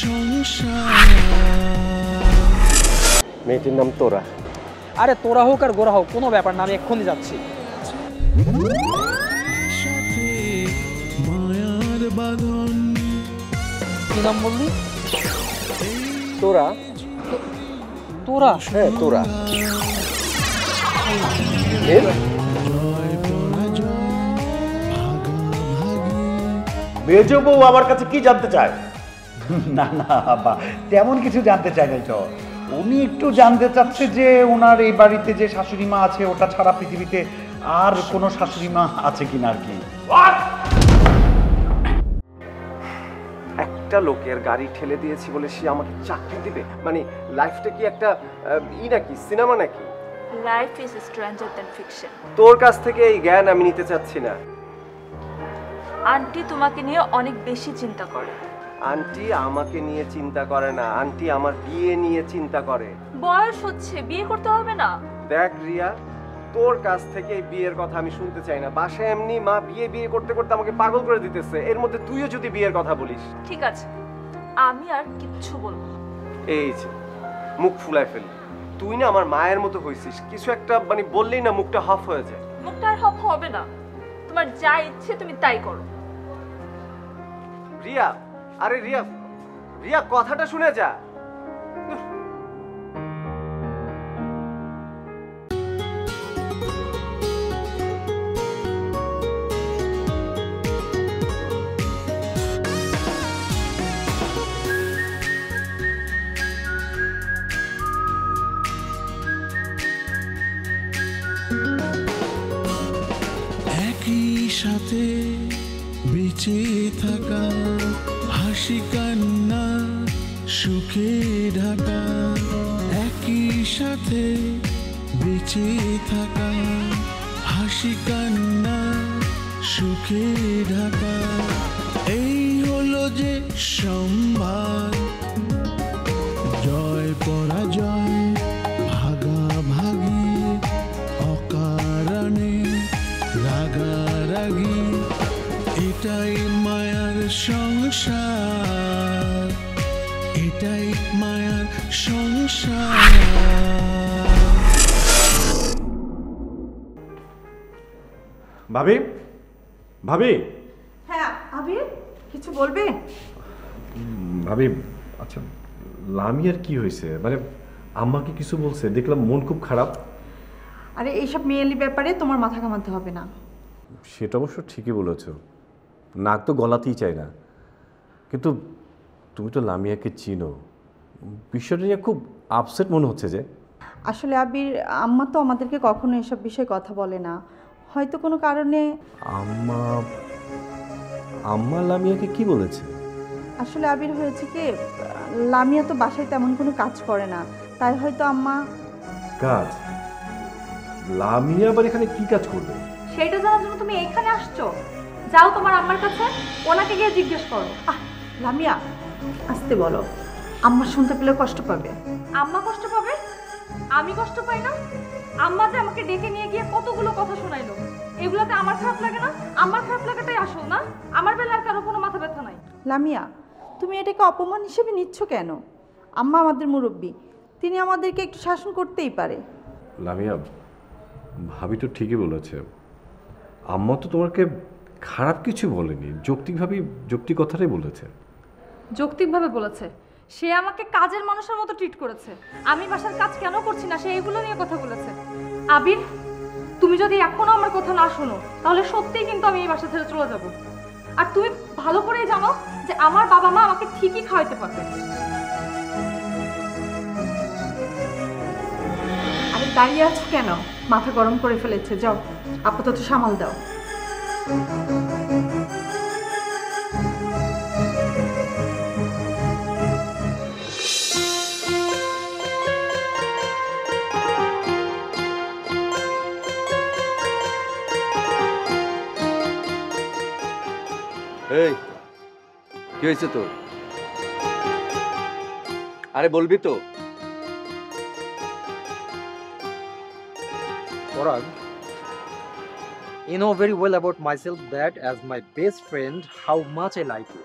সংসার। মেয়েটির নাম তোরা। আরে তোরা হোক আর গোরা হোক কোনো ব্যাপার না, আমি এক্ষুনি যাচ্ছি। মায়ার বাঁধন। কি নাম বললি? তোরা। তোরা? হ্যাঁ তোরা। মেজো বউ আমার কাছে কি জানতে চায়? না না বাবা, তেমন কিছু জানতে চাই নাই তো। উনি একটু জানতে চাচ্ছে যে ওনার এই বাড়িতে যে শাশুড়ি মা আছে ওটা ছাড়া পৃথিবীতে আর কোনো শাশুড়ি মা আছে কিনা আর কি। একটা লোকের গাড়ি ঠেলে দিয়েছি বলে সে আমাকে চাকরি দিবে? মানে লাইফটা কি একটা নাকি সিনেমা নাকি? Life is stranger than fiction. তোর কাছ থেকে এই জ্ঞান আমি নিতে চাচ্ছি না। আন্টি তোমাকে নিয়ে অনেক বেশি চিন্তা করে। আন্টি আমাকে নিয়ে চিন্তা করে না, আন্টি আমার বিয়ে নিয়ে চিন্তা করে। বয়স হচ্ছে, বিয়ে করতে হবে না? দেখ রিয়া, তোর কাছ থেকে এই বিয়ের কথা আমি শুনতে চাই না। বাসায় এমনি মা বিয়ে বিয়ে করতে করতে আমাকে পাগল করে দিতেছে, এর মধ্যে তুইও যদি বিয়ের কথা বলিস। ঠিক আছে, আমি আর কিচ্ছু বলবো না। এই যে মুখ ফুলায় ফেলি। তুই না আমার মায়ের মতো হইছিস, কিছু একটা মানে বললেই না মুখটা হাফ হয়ে যায়। মুখটা আর হপ হবে না, তোমার যা ইচ্ছে তুমি তাই করো। রিয়া, আরে রিয়া, রিয়া কথাটা শুনে যা। একই সাথে বেঁচে থাকা, হাসি কান্না সুখে ঢাকা। একই সাথে বেঁচে থাকা, হাসি কান্না সুখে ঢাকা। এই হলো যে সম্ভার, জয় পরাজয় ভাগাভাগি, অকারণে রাগারাগি। এটাই মায়ার সংসার, এটাই মায়ার সংসার। ভাবি, ভাবি, হ্যাঁ আবির, কিছু বলবে? ভাবি, আচ্ছা লামিয়ার কি হয়েছে? মানে আম্মাকে কিছু বলছে? দেখলাম মন খুব খারাপ। আরে এইসব মেয়েলি ব্যাপারে তোমার মাথা ঘামাতে হবে না। সেটা অবশ্য ঠিকই বলেছ, নাক তো গলাতেই চায় না। কিন্তু তুমি তো লামিয়াকে চিনো, বিষয়টা নিয়ে খুব আপসেট মনে হচ্ছে যে। আসলে আবির, আম্মা তো আমাদেরকে কখনো এসব বিষয়ে কথা বলে না, হয়তো কোনো কারণে। আম্মা আম্মা লামিয়াকে কি বলেছে? আসলে আবির হয়েছে কি, লামিয়া তো বাসায় তেমন কোনো কাজ করে না, তাই হয়তো আম্মা। কাজ? লামিয়া আবার এখানে কি কাজ করবে? সেইটা জানার জন্য তুমি এখানে আসছো? যাও তোমার আম্মার কাছে, ওনাকে গিয়ে জিজ্ঞেস করো। লামিয়া, আসতে বলো, আম্মা শুনতে পেলে কষ্ট পাবে। আম্মা কষ্ট পাবে? আমি কষ্ট পাই না? আম্মা যে আমাকে ডেকে নিয়ে গিয়ে কতগুলো কথা শোনাইলো, এগুলোতে আমার খারাপ লাগে না? আমার খারাপ লাগাটাই আসল না? আমার বেলার কারো কোনো মাথা ব্যথা নাই। লামিয়া, তুমি এটাকে অপমান হিসেবে নিচ্ছ কেন? আম্মা আমাদের মুরব্বী, তিনি আমাদেরকে একটু শাসন করতেই পারে। লামিয়া, ভাবি তো ঠিকই বলেছে। আম্মা তো তোমাকে খারাপ কিছু বলেনি, যৌক্তিক কথাটাই বলেছে। যৌক্তিকভাবে বলেছে। সে আমাকে কাজের মানুষের মতো ট্রিট করেছে। আমি বাসার কাজ কেন করছি না সে এগুলো নিয়ে কথা বলেছে। আবির, তুমি যদি এখনো আমার কথা না শোনো তাহলে সত্যিই কিন্তু আমি এই বাসা ছেড়ে চলে যাব। আর তুমি ভালো করেই জানো যে আমার বাবা মা আমাকে ঠিকই খাওয়াইতে পারবে। আরে দাঁড়িয়ে আছো কেন? মাথা গরম করে ফেলেছে, যাও আপাতত সামাল দাও। এই কি হয়েছে তোর? আরে বলবি তো। Parag, you know very well about myself that as my best friend how much I like you.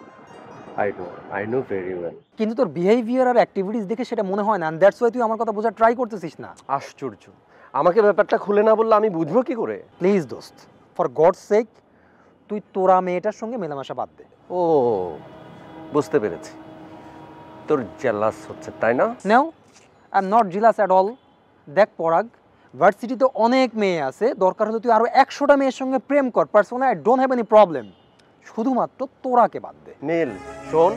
I know very well. কিন্তু তোর বিহেভিয়ার আর অ্যাক্টিভিটিস দেখে সেটা মনে হয় না, এন্ড দ্যাটস ওয়াই তুই আমার কথা বোঝার ট্রাই করতেছিস না। আশ্চর্য, আমাকে ব্যাপারটা খুলে না বললে আমি বুঝবো কি করে? প্লিজ দোস্ত, ফর গডস সেক তুই তোরা মেয়েটার সঙ্গে মেলামেশা বাদ দে। ও বুঝতে পেরেছি, তোর জেলাস হচ্ছে তাই না? নাও, I am not jealous at all. দেখ পরাগ, ভার্সিটিতে অনেক মেয়ে আছে, দরকার হলে তুই আরো 100টা মেয়ের সঙ্গে প্রেম কর, personally I don't have any problem, শুধুমাত্র তোরাকে বাদ দে। নীল শোন,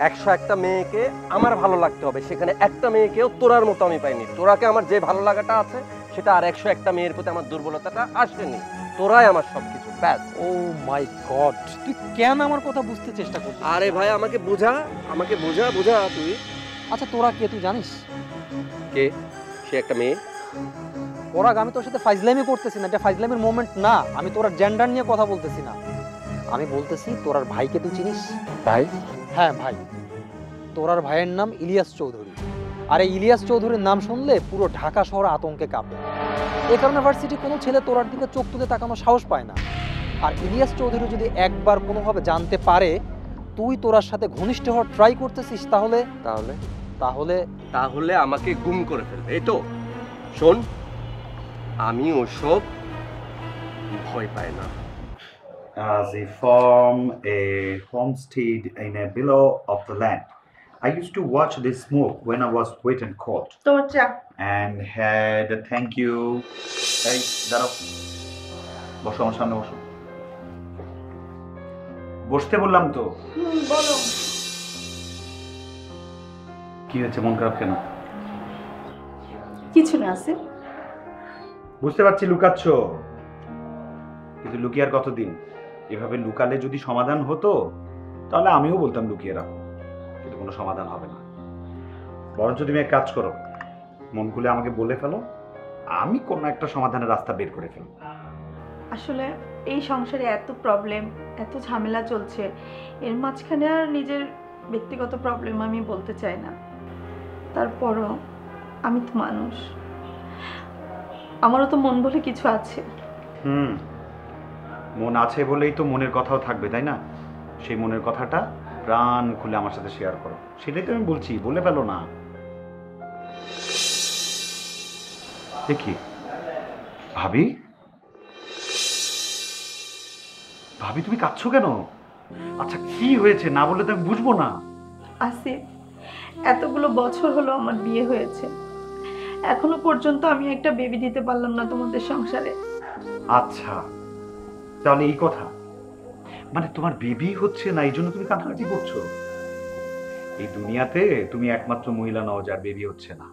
101টা মেয়েকে আমার ভালো লাগতে হবে, সেখানে একটা মেয়েকেও তোরার মতো আমি পাইনি। তোরাকে আমার যে ভালো লাগাটা আছে সেটা আর 101টা মেয়ের প্রতি আমার দুর্বলতাটা আসেনি। তোরাই আমার সবকিছু, ব্যাস। ও মাই গড, তুই কেন আমার কথা বুঝতে চেষ্টা করছিস? আরে ভাই আমাকে বোঝা, আমাকে বোঝা বোঝা তুই। আচ্ছা তোরা কে তুই জানিস? কে? সে একটা মেয়ে। পরাগ, আমি তোর সাথে ফাইজলামি করতেছি না, এটা ফাইজলামির মোমেন্ট না। আমি তোর জেন্ডার নিয়ে কথা বলতেছি না, আমি বলতেছি তোরার ভাইকে তুই চিনিস? ভাই? হ্যাঁ ভাই, তোরার ভাইয়ের নাম ইলিয়াস চৌধুরী। আর এই ইলিয়াস চৌধুরীর নাম শুনলে পুরো ঢাকা শহর আতঙ্কে কাঁপে। এই কারণে ভার্সিটি কোনো ছেলে তোরার দিকে চোখ তুলে তাকানোর সাহস পায় না। আর ইলিয়াস চৌধুরী যদি একবার কোনোভাবে জানতে পারে তুই তোরার সাথে ঘনিষ্ঠ হওয়ার ট্রাই করতেছিস, তাহলে তাহলে তাহলে তাহলে আমাকে গুম করে ফেলবে, এই তো। শোন, আমি ওসব ভয় পাই না। They form a homestead in a below of the land. I used to watch the smoke when I was wet and cold. তোমার চা। And had a thank you. এই দাঁড়াও, বসো আমার সামনে বসো। বসতে বললাম তো। বলো। কি হয়েছে, মন খারাপ কেন? কিছু না আছে। বুঝতে পারছি লুকাচ্ছ, কিন্তু লুকিয়ে আর কতদিন? এভাবে লুকালে যদি সমাধান হতো তাহলে আমিও বলতাম লুকিয়ে রাখো, কিন্তু কোনো সমাধান হবে না। বরঞ্চ তুমি এক কাজ করো, মন খুলে আমাকে বলে ফেলো, আমি কোনো একটা সমাধানের রাস্তা বের করে ফেলবো। আসলে এই সংসারে এত প্রবলেম, এত ঝামেলা চলছে, এর মাঝখানে আর নিজের ব্যক্তিগত প্রবলেম আমি বলতে চাই না। তারপরও আমি তো মানুষ, আমারও তো মন বলে কিছু আছে। মন আছে বলেই তো মনের কথাও থাকবে, তাই না? সেই মনের কথাটা প্রাণ খুলে আমার সাথে শেয়ার করো, সেটাই তো আমি বলছি, বলে ফেলো না। দেখি ভাবি, ভাবি তুমি কাঁদছো কেন? আচ্ছা কি হয়েছে, না বললে তো আমি বুঝবো না। আসিফ, এতগুলো বছর হলো আমার বিয়ে হয়েছে, এখনো পর্যন্ত আমি একটা বেবি দিতে পারলাম না তোমাদের সংসারে। আচ্ছা তাহলে এই কথা, মানে তোমার বেবি হচ্ছে না এই জন্য তুমি কান্নাকাটি করছো? এই দুনিয়াতে তুমি একমাত্র মহিলা নও যার বেবি হচ্ছে না।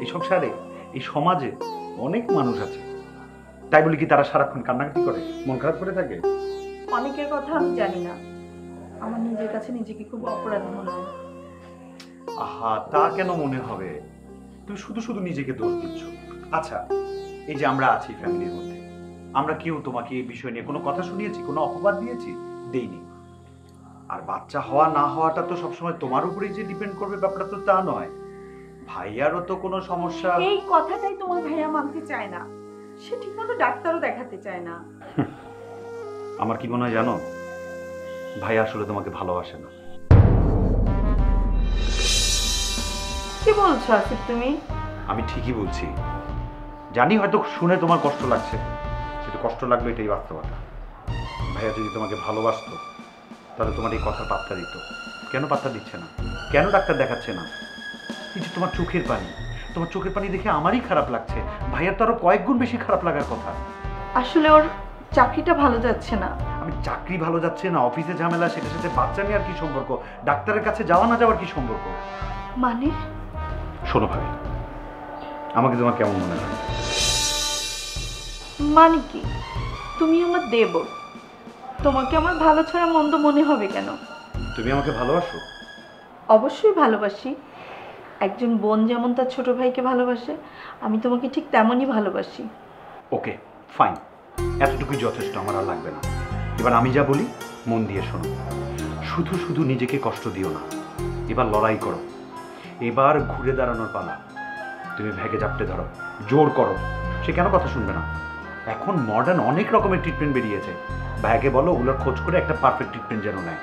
এই সংসারে, এই সমাজে অনেক মানুষ আছে, তাই বলে কি তারা সারাক্ষণ কান্নাকাটি করে, মন খারাপ করে থাকে? অনেকের কথা আমি জানি না, আমার নিজের কাছে নিজেকে খুব অপরাধ মনে হয়। আহা, তা কেন মনে হবে? তুমি শুধু শুধু নিজেকে দোষ দিচ্ছ। আচ্ছা এই যে আমরা আছি ফ্যামিলির মধ্যে, আমরা কেউ তোমাকে এই বিষয় নিয়ে কোনো কথা শুনিয়েছি, কোনো অপবাদ দিয়েছি? দেইনি। আর বাচ্চা হওয়া না হওয়াটা তো সবসময় তোমার উপরেই যে ডিপেন্ড করবে ব্যাপারটা তো তা নয়। ভাইয়ারও তো কোনো সমস্যা। এই কথাটাই তোমার ভাইয়া মানতে চায় না, সে ঠিকমতো ডাক্তারও দেখাতে চায় না। আমার কি মনে হয় জানো, ভাইয়া আসলে তোমাকে ভালোবাসে না। কি বলছো আসিফ তুমি? আমি ঠিকই বলছি, জানি হয়তো শুনে তোমার কষ্ট লাগছে, কিন্তু কষ্ট লাগবে এটাই বাস্তবতা। ভাইয়া যদি তোমাকে ভালোবাসতো তাহলে তোমার এই কথার পাত্তা দিত। কেন পাত্তা দিচ্ছে না? কেন ডাক্তার দেখাচ্ছে না? এই যে তোমার চোখের পানি, তোমার চোখের পানি দেখে আমারই খারাপ লাগছে, ভাইয়ার তো আরো কয়েক গুণ বেশি খারাপ লাগার কথা। আসলে ওর চাকরিটা ভালো যাচ্ছে না। আমি চাকরি ভালো যাচ্ছে না, অফিসে ঝামেলা, সেটার সাথে বাচ্চা নিয়ে আর কি সম্পর্ক? ডাক্তারের কাছে যাওয়া না যাওয়ার কি সম্পর্ক? মানে? শোনো ভাবি, আমাকে তোমার কেমন মনে হয়? মানে কি? তুমি আমার দেবর, তোমাকে আমার ভালো ছাড়া মন্দ মনে হবে কেন? তুমি আমাকে ভালোবাসো? অবশ্যই ভালোবাসি। একজন বোন যেমন তার ছোট ভাইকে ভালোবাসে, আমি তোমাকে ঠিক তেমনই ভালোবাসি। ওকে ফাইন, এতটুকুই যথেষ্ট, আমার আর লাগবে না। এবার আমি যা বলি মন দিয়ে শোনো। শুধু শুধু নিজেকে কষ্ট দিও না, এবার লড়াই করো, এবার ঘুরে দাঁড়ানোর পালা। তুমি ভেগে জাপটে ধরো, জোর করো, সে কেন কথা শুনবে না? এখন মডার্ন অনেক রকমের ট্রিটমেন্ট বেরিয়েছে, ভাইকে বলো ওগুলোর খোঁজ করে একটা পারফেক্ট ট্রিটমেন্ট যেন নেয়।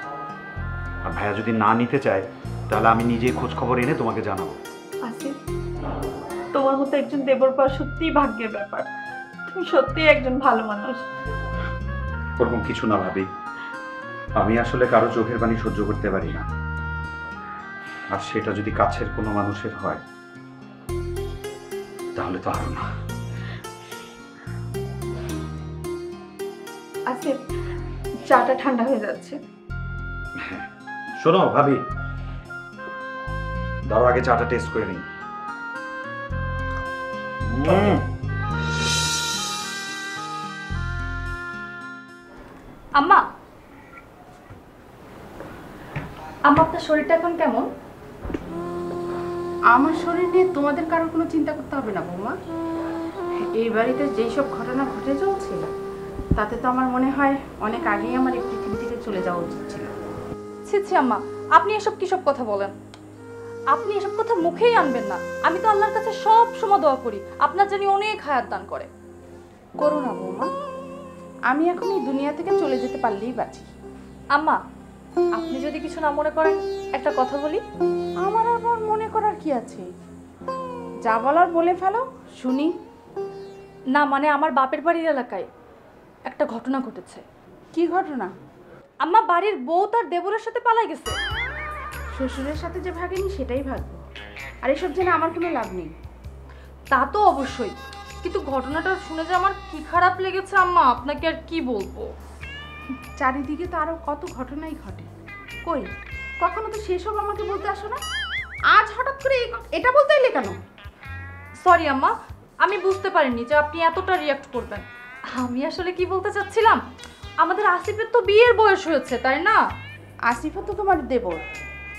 আর ভাইয়া যদি না নিতে চায় তাহলে আমি নিজে খোঁজ খবর এনে তোমাকে জানাবো। আসিফ, তোমার মতো একজন দেবর পাওয়া সত্যিই ভাগ্যের ব্যাপার। তুমি সত্যিই একজন ভালো মানুষ। ওরকম কিছু না ভাবি, আমি আসলে কারো চোখের পানি সহ্য করতে পারি না, আর সেটা যদি কাছের কোনো মানুষের হয় তাহলে তো আরো না। আসিফ, চাটা ঠান্ডা হয়ে যাচ্ছে। শোনো ভাবি, ধরো আগে চাটা টেস্ট করে নিই। আম্মা, আম্মা আপনার শরীরটা এখন কেমন? আমার শরীর নিয়ে তোমাদের কারোর কোনো চিন্তা করতে হবে না বৌমা। এই বাড়িতে যেই সব ঘটনা ঘটে চলছিল তাতে তো আমার মনে হয় অনেক আগেই আমার এই পৃথিবী থেকে চলে যাওয়া উচিত ছিল। ছি ছি আম্মা, আপনি এসব কিসব কথা বলেন? আপনি এসব কথা মুখেই আনবেন না। আমি তো আল্লাহর কাছে সব সময় দোয়া করি আপনার জানি অনেক হায়াত দান করে। করো না বৌমা, আমি এখন এই দুনিয়া থেকে চলে যেতে পারলেই বাঁচি। আম্মা, আপনি যদি কিছু না মনে করেন একটা কথা বলি। আমার আবার মনে করার কি আছে? যা বলার বলে ফেলো, শুনি। না মানে আমার বাপের বাড়ির এলাকায় একটা ঘটনা ঘটেছে। কি ঘটনা? আম্মা, বাড়ির বউ তার দেবরের সাথে পালাই গেছে। শ্বশুরের সাথে যে ভাগেনি সেটাই ভাগবো, আর এসব জেনে আমার কোনো লাভ নেই। তা তো অবশ্যই, কিন্তু ঘটনাটা শুনে যে আমার কি খারাপ লেগেছে আম্মা, আপনাকে আর কি বলবো। চারিদিকে তো আরো কত ঘটনাই ঘটে, কই কখনো তো সেসব আমাকে বলতে আসো না। আজ হঠাৎ করে এটা বলতে এলে কেন? সরি আম্মা, আমি বুঝতে পারিনি যে আপনি এতটা রিয়াক্ট করবেন। আমি আসলে কি বলতে চাচ্ছিলাম, আমাদের আসিফের তো বিয়ের বয়স হয়েছে, তাই না? আসিফও তো তোমার দেবর,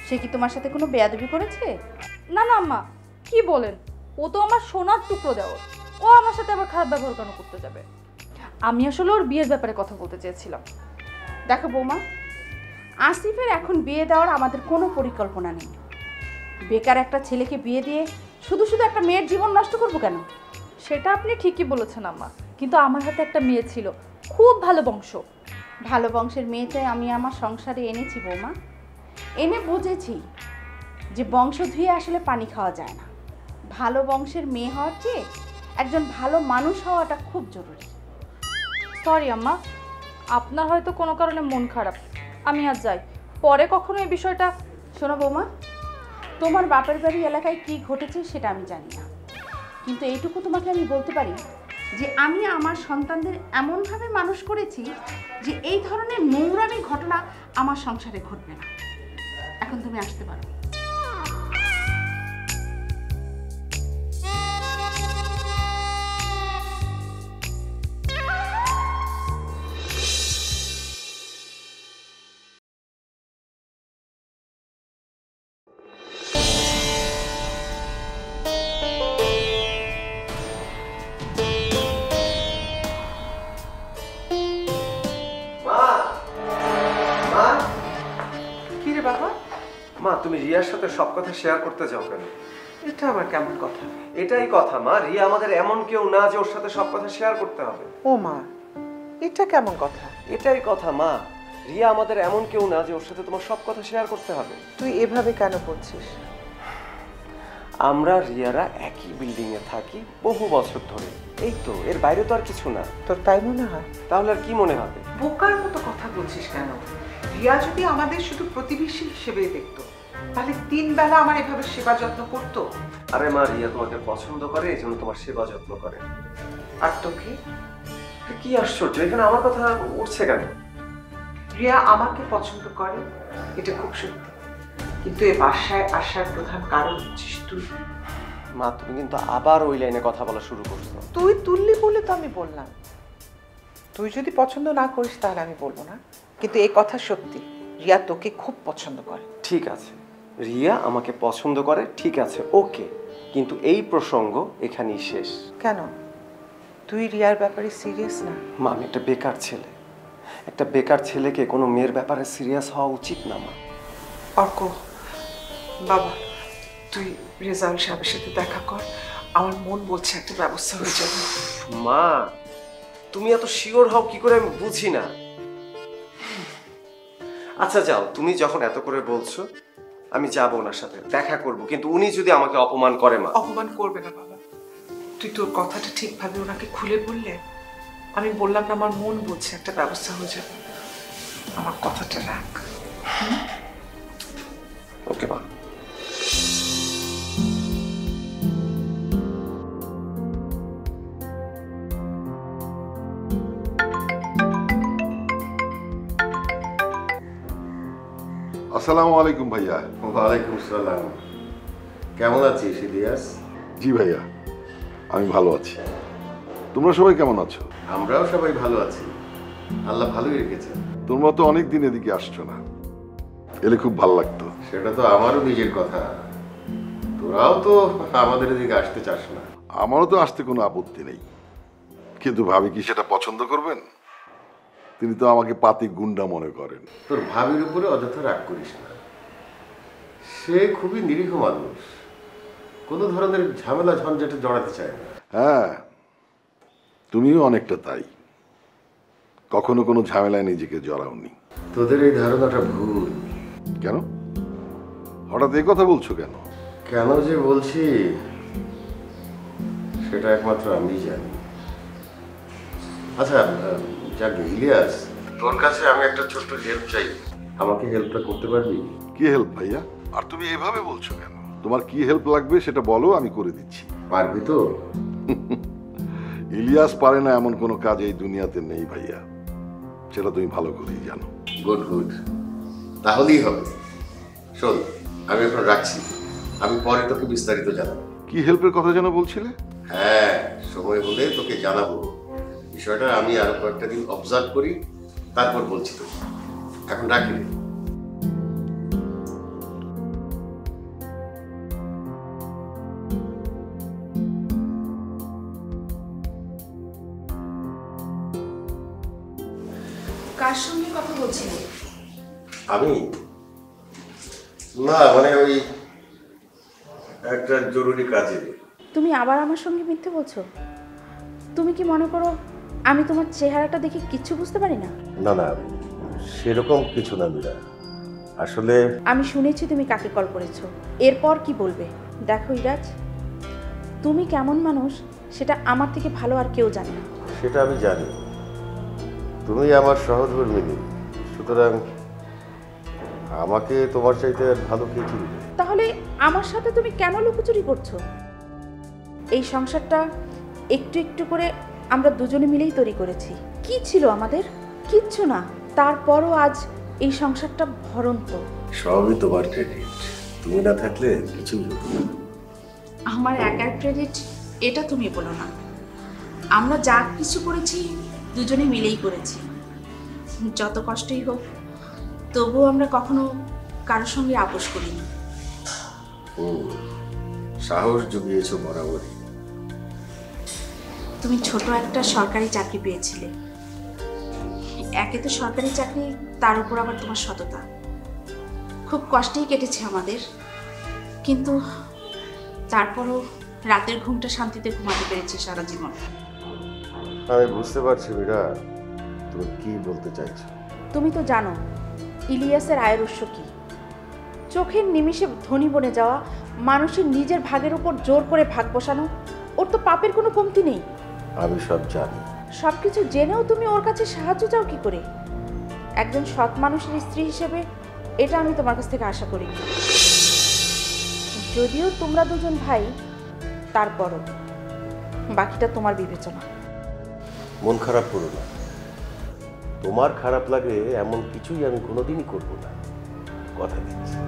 সে কি তোমার সাথে কোনো বেয়াদবি করেছে? না না আম্মা, কি বলেন, ও তো আমার সোনার টুকরো দেওয়ার, ও আমার সাথে আবার খারাপ ব্যবহার কেন করতে যাবে? আমি আসলে ওর বিয়ের ব্যাপারে কথা বলতে চেয়েছিলাম। দেখো বৌমা, আসিফের এখন বিয়ে দেওয়ার আমাদের কোনো পরিকল্পনা নেই। বেকার একটা ছেলেকে বিয়ে দিয়ে শুধু শুধু একটা মেয়ের জীবন নষ্ট করবো কেন? সেটা আপনি ঠিকই বলেছেন আম্মা, কিন্তু আমার হাতে একটা মেয়ে ছিল, খুব ভালো বংশ। ভালো বংশের মেয়েটাই আমি আমার সংসারে এনেছি বৌমা। এনে বুঝেছি যে বংশ ধুয়ে আসলে পানি খাওয়া যায় না। ভালো বংশের মেয়ে হওয়ার চেয়ে একজন ভালো মানুষ হওয়াটা খুব জরুরি। সরি আম্মা, আপনার হয়তো কোনো কারণে মন খারাপ, আমি আর যাই, পরে কখনো এই বিষয়টা। শোনো বৌমা, তোমার বাপের বাড়ি এলাকায় কি ঘটেছে সেটা আমি জানি না, কিন্তু এইটুকু তোমাকে আমি বলতে পারি যে আমি আমার সন্তানদের এমনভাবে মানুষ করেছি যে এই ধরনের নোংরামি ঘটনা আমার সংসারে ঘটবে না। এখন তুমি আসতে পারো। কি রে বাবা? মা, তুমি রিয়ার সাথে সব কথা শেয়ার করতে চাও কেন? এটা আবার কেমন কথা? এটাই কথা মা, রিয়া আমাদের এমন কেউ না যে ওর সাথে সব কথা শেয়ার করতে হবে। ও মা, এটা কেমন কথা? এটাই কথা মা, রিয়া আমাদের এমন কেউ না যে ওর সাথে তোমার সব কথা শেয়ার করতে হবে। তুই এভাবে কেন করছিস? আমরা রিয়ারা একই বিল্ডিং এ থাকি বহু বছর ধরে, এই তো, এর বাইরে তো আর কিছু না। তোর তাই মনে হয়? তাহলে আর কি মনে হবে? বোকার মতো কথা বলছিস কেন? রিয়া যদি আমাদের শুধু প্রতিবেশী হিসেবে দেখতো তাহলে 3 বেলা আমার এভাবে সেবা যত্ন করতো। আরে মা, রিয়া তোমাকে পছন্দ করে, এই জন্য তোমার সেবা যত্ন করে। আর তোকে? কি আশ্চর্য, এখানে আমার কথা উঠছে কেন? রিয়া আমাকে পছন্দ করে, এটা খুব সত্যি, কিন্তু এ বাসায় আসার প্রধান কারণ হচ্ছিস তুই। মা, তুমি কিন্তু আবার ওই লাইনে কথা বলা শুরু করছো। তুই তুললি বলে তো আমি বললাম। তুই যদি পছন্দ না করিস তাহলে আমি বলবো না, কিন্তু এই কথা সত্যি, রিয়া তোকে খুব পছন্দ করে। ঠিক আছে, রিয়া আমাকে পছন্দ করে, ঠিক আছে, ওকে, কিন্তু এই প্রসঙ্গ এখানেই শেষ। কেন? তুই রিয়ার ব্যাপারে সিরিয়াস না? মা, আমি একটা বেকার ছেলে, একটা বেকার ছেলেকে কোনো মেয়ের ব্যাপারে সিরিয়াস হওয়া উচিত না মা। অর্ক বাবা, তুই রেজাউল সাহেবের সাথে দেখা কর, আমার মন বলছে একটা ব্যবস্থা হয়ে যাবে। মা, তুমি এত শিওর হও কি করে আমি বুঝি না। আচ্ছা যাও, তুমি যখন এত করে বলছো আমি যাবো ওনার সাথে দেখা করব, কিন্তু উনি যদি আমাকে অপমান করে মা। অপমান করবে না বাবা, তুই তোর কথাটা ঠিকভাবে ওনাকে খুলে বললে, আমি বললাম না আমার মন বলছে একটা ব্যবস্থা হয়ে যাবে, আমার কথাটা রাখ। ওকে মা। আসসালামু আলাইকুম ভাইয়া। ওয়ালাইকুম আসসালাম। কেমন আছিস ইলিয়াস? জি ভাইয়া, আমি ভালো আছি। তোমরা সবাই কেমন আছো? আমরাও সবাই ভালো আছি, আল্লাহ ভালোই রেখেছেন। তোমরা তো অনেক দিন এদিকে আসছো না, এলে খুব ভালো লাগতো। সেটা তো আমারও নিজের কথা, তোরাও তো আমাদের এদিকে আসতে চাস না। আমারও তো আসতে কোনো আপত্তি নেই, কিন্তু ভাবি কি সেটা পছন্দ করবেন? তিনি তো আমাকে পাতি গুন্ডা মনে করেন। তোর ভাবির উপরে অযথা রাগ করিস না, সে খুবই নিরীহ মানুষ, কোনো ধরনের ঝামেলা ঝঞ্ঝাটে জড়াতে চায় না। হ্যাঁ, তুমিও অনেকটা তাই, কখনো কোনো ঝামেলায় নিজেকে জড়াওনি। তোদের এই ধারণাটা ভুল। কেন হঠাৎ এই কথা বলছো কেন? কেন যে বলছি সেটা একমাত্র আমি জানি। আচ্ছা যাক ইলিয়াস, তোর কাছে আমি একটা ছোট্ট হেল্প চাই, আমাকে হেল্পটা করতে পারবি? কি হেল্প ভাইয়া? আর তুমি এভাবে বলছো কেন? তোমার কি হেল্প লাগবে সেটা বলো, আমি করে দিচ্ছি। পারবি তো? ইলিয়াস পারে না এমন কোনো কাজ এই দুনিয়াতে নেই ভাইয়া, সেটা তুমি ভালো করেই জানো। গুড গুড, তাহলেই হবে। শোন, আমি এখন রাখছি, আমি পরে তোকে বিস্তারিত জানাবো। কি হেল্পের কথা যেন বলছিলে? হ্যাঁ, সময় হলে তোকে জানাবো। বিষয়টা আমি আরো কয়েকটা দিন অবজার্ভ করি, তারপর বলছি তো। এখন রাখি। কার সঙ্গে কথা বলছিলে? আমি না, মানে ওই একটা জরুরি কাজে। তুমি আবার আমার সঙ্গে মিথ্যে বলছো? তুমি কি মনে করো আমি তোমার চেহারাটা দেখে কিচ্ছু বুঝতে পারি না? না না, সেরকম কিছু না মীরা, আসলে আমি শুনেছি তুমি কাকে কল করেছো, এরপর কি বলবে? দেখো ইরাজ, তুমি কেমন মানুষ সেটা আমার থেকে ভালো আর কেউ জানে না। সেটা আমি জানি, তুমি আমার সহধর্মিণী, সুতরাং আমাকে তোমার চাইতে আর ভালো কে চিনবে? তাহলে আমার সাথে তুমি কেন লুকোচুরি করছো? এই সংসারটা একটু একটু করে আমরা দুজনে মিলেই তৈরি করেছি। কি ছিল আমাদের? কিচ্ছু না, তারপরও আজ এই সংসারটা ভরন্ত। সবই তোমার ক্রেডিট, তুমি না থাকলে কিছুই হতো না। আমার একার ক্রেডিট এটা তুমি বলো না, আমরা যা কিছু করেছি দুজনে মিলেই করেছি। যত কষ্টই হোক তবুও আমরা কখনো কারোর সঙ্গে আপোষ করিনি। সাহস জুগিয়েছো বরাবরই। তুমি ছোট একটা সরকারি চাকরি পেয়েছিলে, একে তো সরকারি চাকরি, তার উপর আবার তোমার সততা। খুব কষ্টেই কেটেছে আমাদের, কিন্তু তারপরও রাতের ঘুমটা শান্তিতে ঘুমাতে পেরেছি সারা জীবন। আমি বুঝতে পারছি মীরা, তুমি কি বলতে চাইছো। তুমি তো জানো ইলিয়াসের আয়ের উৎস কি। চোখের নিমিষে ধনী বনে যাওয়া, মানুষের নিজের ভাগের উপর জোর করে ভাগ বসানো, ওর তো পাপের কোনো কমতি নেই। আমি সব জানি। সবকিছু জেনেও তুমি ওর কাছে সাহায্য চাও কি করে? একজন সৎ মানুষের স্ত্রী হিসেবে এটা আমি তোমার কাছ থেকে আশা করি। যদিও তোমরা দুজন ভাই, তারপরও বাকিটা তোমার বিবেচনা। মন খারাপ করো না, তোমার খারাপ লাগে এমন কিছুই আমি কোনোদিনই করবো না, কথা দিচ্ছি।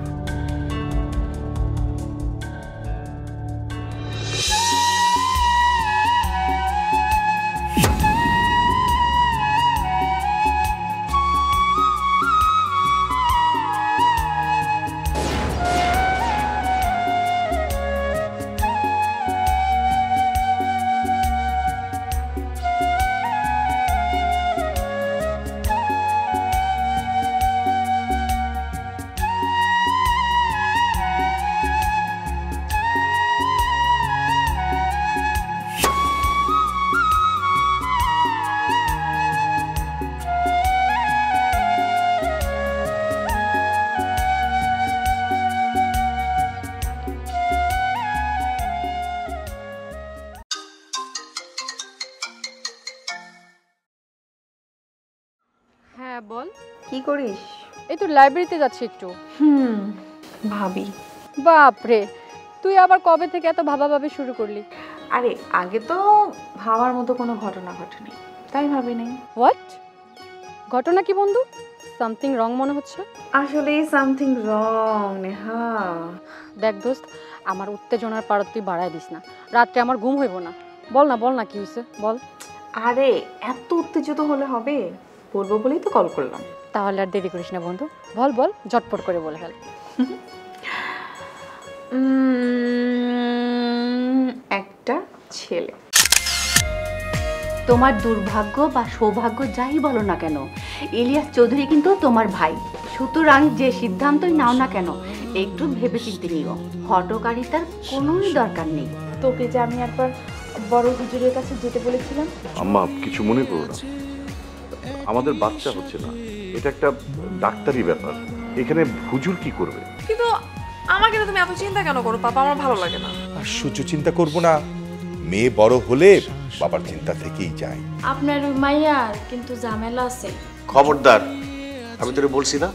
কি করিস? এই তো লাইব্রেরিতে যাচ্ছি একটু। ভাবি। বাপরে, তুই আবার কবে থেকে এত ভাবাভাবি শুরু করলি? আরে আগে তো ভাবার মতো কোনো ঘটনা ঘটেনি, তাই ভাবি নাই। হোয়াট? ঘটনা কি বন্ধু? সামথিং রং মনে হচ্ছে। আসলে সামথিং রং নেহা। দেখ দোস্ত, আমার উত্তেজনার পারদ তুই বাড়ায় দিস না, রাত্রে আমার ঘুম হইব না। বল না কি হয়েছে, বল। আরে এত উত্তেজিত হলে হবে? বলবো বলেই তো কল করলাম। তাহলে আর দেরি করিস না বন্ধু, বল ঝটপট করে বলে ফেল। একটা ছেলে। তোমার দুর্ভাগ্য বা সৌভাগ্য যাই বলো না কেন, ইলিয়াস চৌধুরী কিন্তু তোমার ভাই। সুতরাং যে সিদ্ধান্তই নাও না কেন একটু ভেবেচিন্তে নিও, হঠকারিতার কোনোই দরকার নেই। তোকে যে আমি একবার বড় হুজুরের কাছে যেতে বলেছিলাম। আম্মা কিছু মনে করো না, আমাদের বাচ্চা হচ্ছে না, এটা একটা ডাক্তারি ব্যাপার, এখানে হুজুর কি করবে? কিন্তু আমাকে তুমি এত চিন্তা কেন করো পাপা? আমার ভালো লাগে না। আর সূর্য চিন্তা করবো না, মেয়ে বড় হলে বাবার চিন্তা থেকেই যায়। আপনার ওই মাইয়ার কিন্তু ঝামেলা আছে। খবরদার, আমি তোরে বলছি না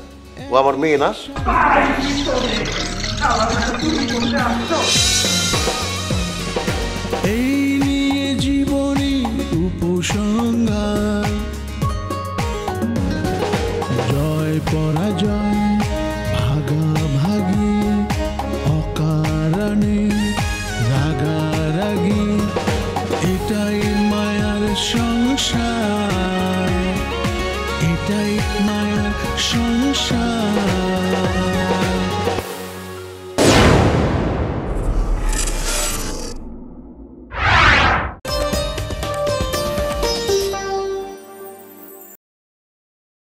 ও আমার মেয়ে না।